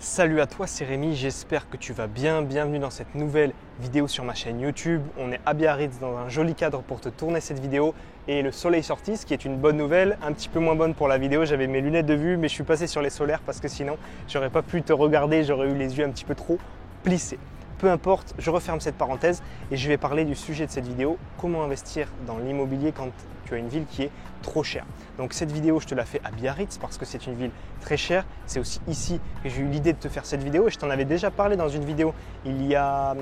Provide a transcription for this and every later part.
Salut à toi, c'est Rémi, j'espère que tu vas bien. Bienvenue dans cette nouvelle vidéo sur ma chaîne YouTube. On est à Biarritz dans un joli cadre pour te tourner cette vidéo et le soleil sorti, ce qui est une bonne nouvelle, un petit peu moins bonne pour la vidéo. J'avais mes lunettes de vue mais je suis passé sur les solaires parce que sinon j'aurais pas pu te regarder, j'aurais eu les yeux un petit peu trop plissés. Peu importe, je referme cette parenthèse et je vais parler du sujet de cette vidéo, comment investir dans l'immobilier quand tu as une ville qui est trop chère. Donc cette vidéo, je te la fais à Biarritz parce que c'est une ville très chère. C'est aussi ici que j'ai eu l'idée de te faire cette vidéo et je t'en avais déjà parlé dans une vidéo il y a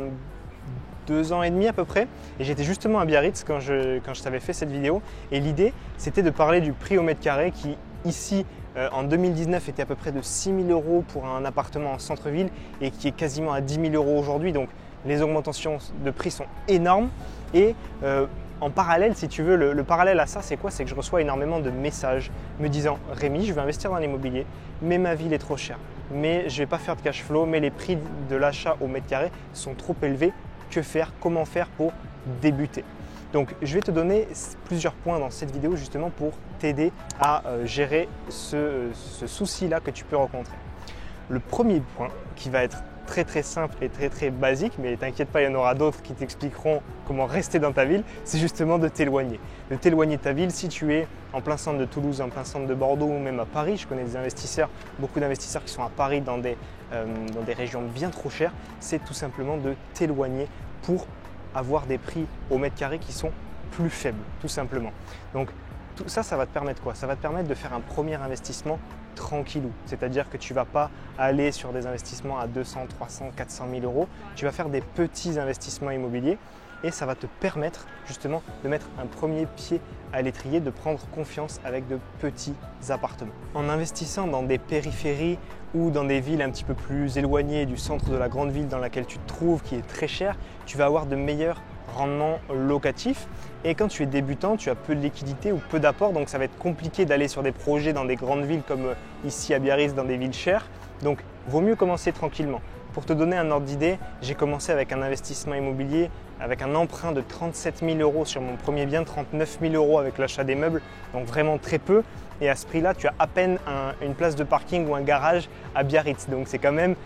2 ans et demi à peu près. Et j'étais justement à Biarritz quand je t'avais fait cette vidéo. Et l'idée, c'était de parler du prix au mètre carré qui ici en 2019 était à peu près de 6 000 € pour un appartement en centre-ville et qui est quasiment à 10 000 € aujourd'hui. Donc les augmentations de prix sont énormes. Et en parallèle, si tu veux, le parallèle à ça, c'est quoi? C'est que je reçois énormément de messages me disant « Rémi, je veux investir dans l'immobilier, mais ma ville est trop chère. Mais je ne vais pas faire de cash flow, mais les prix de l'achat au mètre carré sont trop élevés. Que faire? Comment faire pour débuter ?» Donc, je vais te donner plusieurs points dans cette vidéo justement pour t'aider à gérer ce souci-là que tu peux rencontrer. Le premier point qui va être très simple et très basique, mais t'inquiète pas, il y en aura d'autres qui t'expliqueront comment rester dans ta ville, c'est justement de t'éloigner. De t'éloigner de ta ville si tu es en plein centre de Toulouse, en plein centre de Bordeaux ou même à Paris. Je connais des investisseurs, beaucoup d'investisseurs qui sont à Paris dans des régions bien trop chères. C'est tout simplement de t'éloigner pour avoir des prix au mètre carré qui sont plus faibles, tout simplement. Donc tout ça, ça va te permettre quoi? Ça va te permettre de faire un premier investissement tranquillou. C'est-à-dire que tu ne vas pas aller sur des investissements à 200, 300, 400 000 €. Tu vas faire des petits investissements immobiliers et ça va te permettre justement de mettre un premier pied à l'étrier, de prendre confiance avec de petits appartements. En investissant dans des périphéries ou dans des villes un petit peu plus éloignées du centre de la grande ville dans laquelle tu te trouves, qui est très cher, tu vas avoir de meilleurs rendements locatifs. Et quand tu es débutant, tu as peu de liquidité ou peu d'apport, donc ça va être compliqué d'aller sur des projets dans des grandes villes comme ici à Biarritz, dans des villes chères. Donc, vaut mieux commencer tranquillement. Pour te donner un ordre d'idée, j'ai commencé avec un investissement immobilier, avec un emprunt de 37 000 € sur mon premier bien, 39 000 € avec l'achat des meubles, donc vraiment très peu. Et à ce prix-là, tu as à peine une place de parking ou un garage à Biarritz. Donc c'est quand même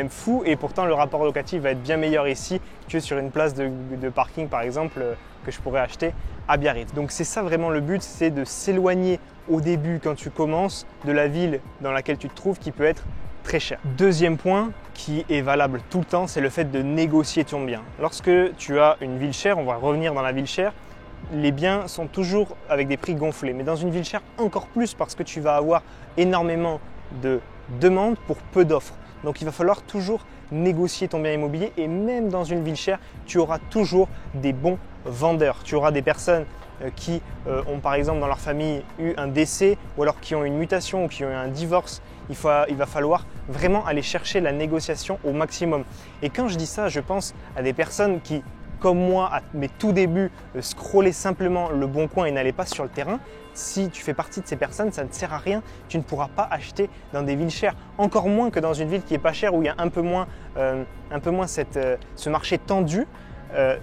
fou. Et pourtant, le rapport locatif va être bien meilleur ici que sur une place de parking, par exemple, que je pourrais acheter à Biarritz. Donc c'est ça vraiment le but, c'est de s'éloigner au début quand tu commences de la ville dans laquelle tu te trouves qui peut être très cher. Deuxième point qui est valable tout le temps, c'est le fait de négocier ton bien. Lorsque tu as une ville chère, on va revenir dans la ville chère, les biens sont toujours avec des prix gonflés. Mais dans une ville chère, encore plus parce que tu vas avoir énormément de demandes pour peu d'offres. Donc il va falloir toujours négocier ton bien immobilier et même dans une ville chère, tu auras toujours des bons vendeurs. Tu auras des personnes qui ont par exemple dans leur famille eu un décès ou alors qui ont une mutation ou qui ont eu un divorce. Il va falloir vraiment aller chercher la négociation au maximum. Et quand je dis ça, je pense à des personnes qui, comme moi, à mes tout débuts, scrollaient simplement le bon coin et n'allaient pas sur le terrain. Si tu fais partie de ces personnes, ça ne sert à rien. Tu ne pourras pas acheter dans des villes chères. Encore moins que dans une ville qui n'est pas chère où il y a un peu moins ce marché tendu.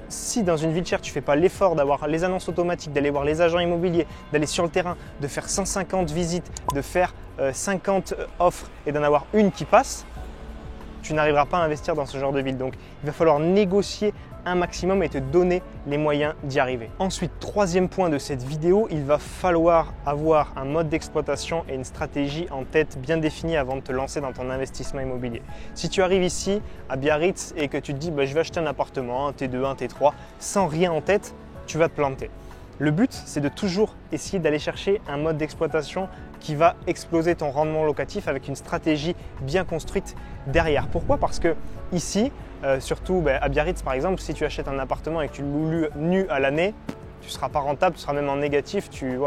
Si dans une ville chère, tu ne fais pas l'effort d'avoir les annonces automatiques, d'aller voir les agents immobiliers, d'aller sur le terrain, de faire 150 visites, de faire 50 offres et d'en avoir une qui passe, tu n'arriveras pas à investir dans ce genre de ville. Donc, il va falloir négocier un maximum et te donner les moyens d'y arriver. Ensuite, troisième point de cette vidéo, il va falloir avoir un mode d'exploitation et une stratégie en tête bien définie avant de te lancer dans ton investissement immobilier. Si tu arrives ici à Biarritz et que tu te dis je vais acheter un appartement, un T2, un T3, sans rien en tête, tu vas te planter. Le but, c'est de toujours essayer d'aller chercher un mode d'exploitation qui va exploser ton rendement locatif avec une stratégie bien construite derrière. Pourquoi? Parce que ici, surtout à Biarritz par exemple, si tu achètes un appartement et que tu le loues nu à l'année, tu ne seras pas rentable, tu seras même en négatif, tu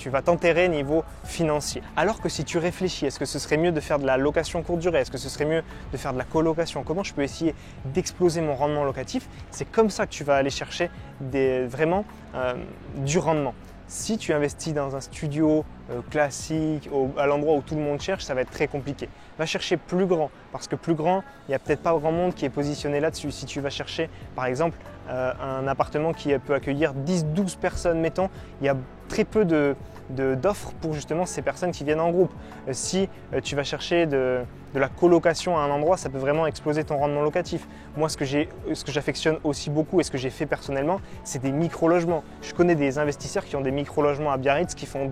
vas t'enterrer niveau financier. Alors que si tu réfléchis, est-ce que ce serait mieux de faire de la location courte durée? Est-ce que ce serait mieux de faire de la colocation? Comment je peux essayer d'exploser mon rendement locatif? C'est comme ça que tu vas aller chercher vraiment du rendement. Si tu investis dans un studio classique, à l'endroit où tout le monde cherche, ça va être très compliqué. Va chercher plus grand, parce que plus grand, il n'y a peut-être pas grand monde qui est positionné là-dessus. Si tu vas chercher, par exemple, un appartement qui peut accueillir 10-12 personnes, mettons, il y a très peu de d'offres pour justement ces personnes qui viennent en groupe. Si tu vas chercher de la colocation à un endroit, ça peut vraiment exploser ton rendement locatif. Moi, ce que j'affectionne aussi beaucoup et ce que j'ai fait personnellement, c'est des micro-logements. Je connais des investisseurs qui ont des micro-logements à Biarritz qui font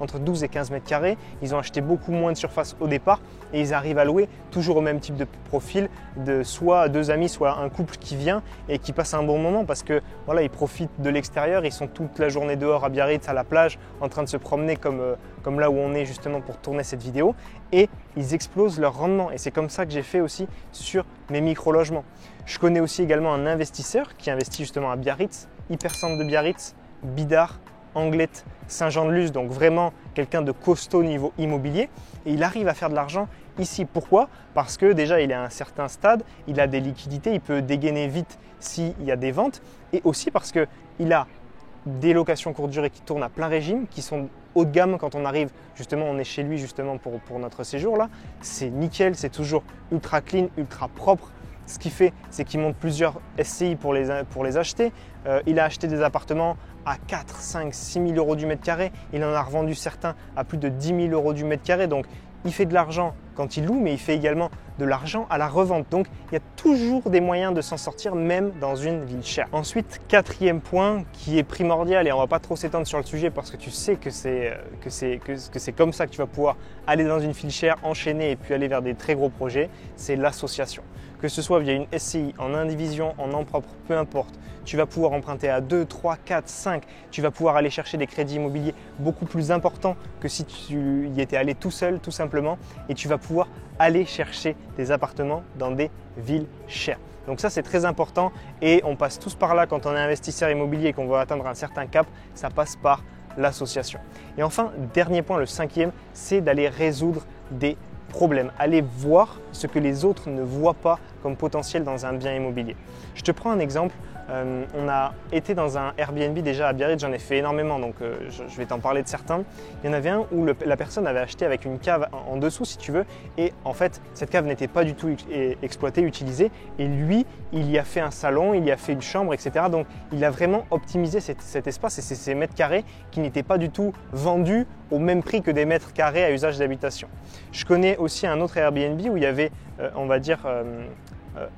entre 12 et 15 mètres carrés. Ils ont acheté beaucoup moins de surface au départ et ils arrivent à louer toujours au même type de profil, de soit deux amis, soit un couple qui vient et qui passe un bon moment parce que voilà, ils profitent de l'extérieur, ils sont toute la journée dehors à Biarritz, à la plage, en train de se promener comme là où on est justement pour tourner cette vidéo et ils explosent leur rendement et c'est comme ça que j'ai fait aussi sur mes micro-logements. Je connais aussi également un investisseur qui investit justement à Biarritz, hypercentre de Biarritz, Bidart, Anglette, Saint-Jean-de-Luz, donc vraiment quelqu'un de costaud niveau immobilier et il arrive à faire de l'argent ici. Pourquoi? Parce que déjà il est à un certain stade, il a des liquidités, il peut dégainer vite s'il y a des ventes et aussi parce qu'il a des locations courte durée qui tournent à plein régime, qui sont haut de gamme quand on arrive, justement on est chez lui justement pour notre séjour là, c'est nickel, c'est toujours ultra clean, ultra propre. Ce qu'il fait, c'est qu'il monte plusieurs SCI pour les acheter. Il a acheté des appartements à 4, 5, 6 000 euros du mètre carré. Il en a revendu certains à plus de 10 000 euros du mètre carré. Donc, il fait de l'argent quand il loue, mais il fait également de l'argent à la revente. Donc, il y a toujours des moyens de s'en sortir, même dans une ville chère. Ensuite, quatrième point qui est primordial, et on ne va pas trop s'étendre sur le sujet parce que tu sais que c'est comme ça que tu vas pouvoir aller dans une ville chère, enchaîner et puis aller vers des très gros projets, c'est l'association. Que ce soit via une SCI, en indivision, en nom propre, peu importe, tu vas pouvoir emprunter à 2, 3, 4, 5, tu vas pouvoir aller chercher des crédits immobiliers beaucoup plus importants que si tu y étais allé tout seul, tout simplement, et tu vas pouvoir aller chercher des appartements dans des villes chères. Donc ça, c'est très important et on passe tous par là quand on est investisseur immobilier et qu'on veut atteindre un certain cap, ça passe par l'association. Et enfin, dernier point, le cinquième, c'est d'aller résoudre des problème. Allez voir ce que les autres ne voient pas comme potentiel dans un bien immobilier. Je te prends un exemple. On a été dans un Airbnb déjà à Biarritz, j'en ai fait énormément, donc je vais t'en parler de certains. Il y en avait un où la personne avait acheté avec une cave en dessous, si tu veux, et en fait, cette cave n'était pas du tout exploitée, utilisée, et lui, il y a fait un salon, il y a fait une chambre, etc. Donc, il a vraiment optimisé cet espace et ces mètres carrés qui n'étaient pas du tout vendus au même prix que des mètres carrés à usage d'habitation. Je connais aussi un autre Airbnb où il y avait, on va dire,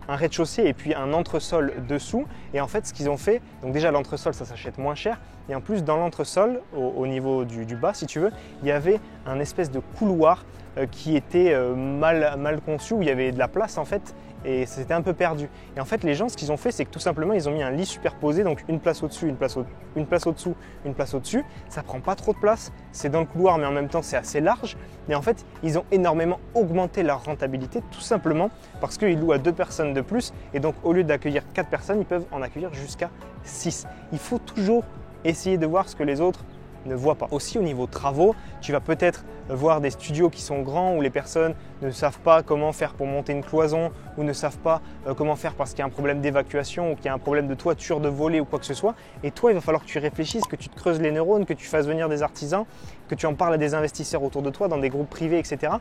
un rez-de-chaussée et puis un entresol dessous. Et en fait, ce qu'ils ont fait, donc déjà l'entresol, ça s'achète moins cher. Et en plus, dans l'entresol, au niveau du bas, si tu veux, il y avait un espèce de couloir qui était mal conçu, où il y avait de la place en fait. Et c'était un peu perdu. Et en fait, les gens, ce qu'ils ont fait, c'est que tout simplement, ils ont mis un lit superposé, donc une place au-dessus, une place au-dessous, une place au-dessus. Ça prend pas trop de place, c'est dans le couloir, mais en même temps, c'est assez large. Et en fait, ils ont énormément augmenté leur rentabilité, tout simplement parce qu'ils louent à 2 personnes de plus. Et donc, au lieu d'accueillir 4 personnes, ils peuvent en accueillir jusqu'à 6. Il faut toujours essayer de voir ce que les autres ne voient pas. Aussi au niveau travaux, tu vas peut-être voir des studios qui sont grands où les personnes ne savent pas comment faire pour monter une cloison ou ne savent pas comment faire parce qu'il y a un problème d'évacuation ou qu'il y a un problème de toiture, de volet ou quoi que ce soit. Et toi, il va falloir que tu réfléchisses, que tu te creuses les neurones, que tu fasses venir des artisans, que tu en parles à des investisseurs autour de toi dans des groupes privés, etc.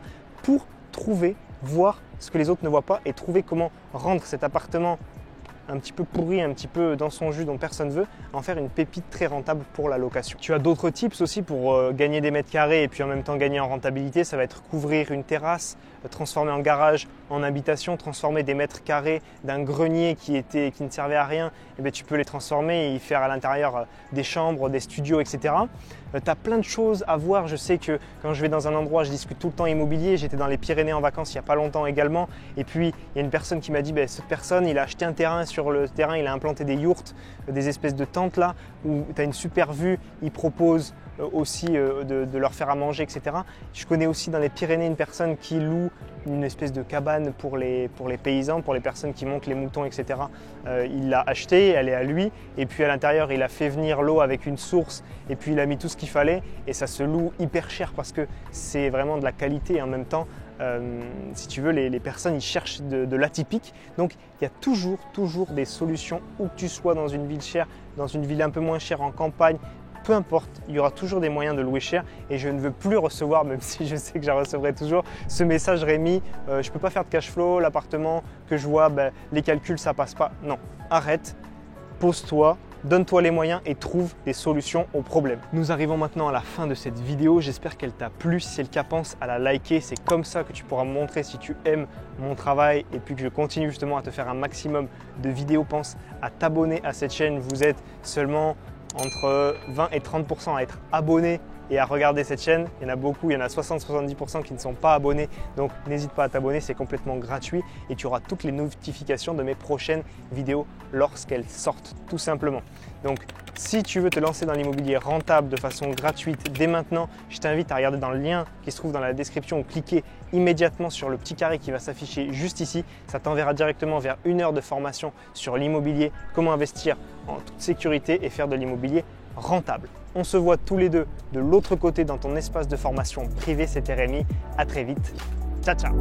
pour trouver, voir ce que les autres ne voient pas et trouver comment rendre cet appartement un petit peu pourri, un petit peu dans son jus dont personne ne veut, en faire une pépite très rentable pour la location. Tu as d'autres tips aussi pour gagner des mètres carrés et puis en même temps gagner en rentabilité. Ça va être couvrir une terrasse, transformer en garage, en habitation, transformer des mètres carrés d'un grenier qui ne servait à rien, et bien, tu peux les transformer et y faire à l'intérieur des chambres, des studios, etc. Tu as plein de choses à voir. Je sais que quand je vais dans un endroit, je discute tout le temps immobilier. J'étais dans les Pyrénées en vacances il n'y a pas longtemps également. Et puis, il y a une personne qui m'a dit, cette personne, il a acheté un terrain. Sur le terrain, il a implanté des yourtes, des espèces de tentes là, où tu as une super vue. Il propose aussi de leur faire à manger, etc. Je connais aussi dans les Pyrénées une personne qui loue une espèce de cabane pour les paysans, pour les personnes qui montent les moutons, etc. Il l'a achetée, elle est à lui, et puis à l'intérieur, il a fait venir l'eau avec une source, et puis il a mis tout ce qu'il fallait, et ça se loue hyper cher parce que c'est vraiment de la qualité, et en même temps, si tu veux, les personnes, ils cherchent de l'atypique. Donc, il y a toujours des solutions, où que tu sois dans une ville chère, dans une ville un peu moins chère, en campagne, peu importe, il y aura toujours des moyens de louer cher et je ne veux plus recevoir, même si je sais que j'en recevrai toujours, ce message Rémi, je ne peux pas faire de cash flow, l'appartement que je vois, les calculs ça passe pas. Non, arrête, pose-toi, donne-toi les moyens et trouve des solutions aux problèmes. Nous arrivons maintenant à la fin de cette vidéo. J'espère qu'elle t'a plu. Si c'est le cas, pense à la liker. C'est comme ça que tu pourras me montrer si tu aimes mon travail et puis que je continue justement à te faire un maximum de vidéos. Pense à t'abonner à cette chaîne. Vous êtes seulement entre 20 et 30% à être abonné et à regarder cette chaîne. Il y en a beaucoup, il y en a 60-70% qui ne sont pas abonnés. Donc n'hésite pas à t'abonner, c'est complètement gratuit et tu auras toutes les notifications de mes prochaines vidéos lorsqu'elles sortent tout simplement. Donc si tu veux te lancer dans l'immobilier rentable de façon gratuite dès maintenant, je t'invite à regarder dans le lien qui se trouve dans la description ou cliquer immédiatement sur le petit carré qui va s'afficher juste ici. Ça t'enverra directement vers 1 heure de formation sur l'immobilier, comment investir en toute sécurité et faire de l'immobilier rentable. On se voit tous les deux de l'autre côté dans ton espace de formation privé. C'était Rémi. À très vite. Ciao, ciao.